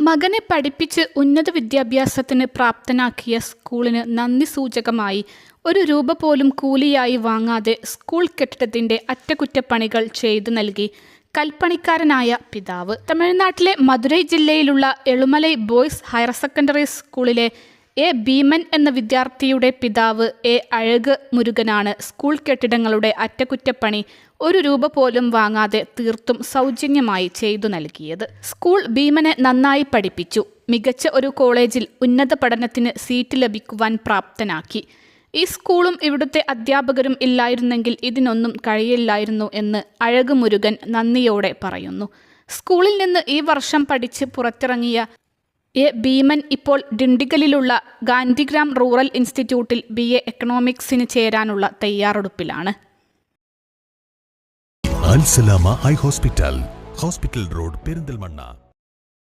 മകനെ പഠിപ്പിച്ച് ഉന്നത വിദ്യാഭ്യാസത്തിന് പ്രാപ്തനാക്കിയ സ്കൂളിന് നന്ദി സൂചകമായി ₹1 പോലും കൂലിയായി വാങ്ങാതെ സ്കൂൾ കെട്ടിടത്തിന്റെ അറ്റകുറ്റപ്പണികൾ ചെയ്തു നൽകി കൽപ്പണിക്കാരനായ പിതാവ്. തമിഴ്നാട്ടിലെ മധുരൈ ജില്ലയിലുള്ള എളുമലൈ ബോയ്സ് ഹയർ സെക്കൻഡറി സ്കൂളിലെ ഭീമൻ എന്ന വിദ്യാർത്ഥിയുടെ പിതാവ് അഴക് മുരുകനാണ് സ്കൂൾ കെട്ടിടങ്ങളുടെ അറ്റകുറ്റപ്പണി ₹1 പോലും വാങ്ങാതെ തീർത്തും സൗജന്യമായി ചെയ്തു നൽകിയത്. സ്കൂൾ ഭീമനെ നന്നായി പഠിപ്പിച്ചു. മികച്ച ഒരു കോളേജിൽ ഉന്നത പഠനത്തിന് സീറ്റ് ലഭിക്കുവാൻ പ്രാപ്തനാക്കി. ഈ സ്കൂളും ഇവിടുത്തെ അധ്യാപകരും ഇല്ലായിരുന്നെങ്കിൽ ഇതിനൊന്നും കഴിയില്ലായിരുന്നു എന്ന് അഴക് മുരുകൻ നന്ദിയോടെ പറയുന്നു. സ്കൂളിൽ നിന്ന് ഈ വർഷം പഠിച്ച് പുറത്തിറങ്ങിയ ഭീമൻ ഇപ്പോൾ ഡിണ്ടിഗലിലുള്ള ഗാന്ധിഗ്രാം റൂറൽ ഇൻസ്റ്റിറ്റ്യൂട്ടിൽ BA എക്കണോമിക്സിന് ചേരാനുള്ള തയ്യാറെടുപ്പിലാണ്. Al Salama eye hospital, hospital road, Perinthalmanna.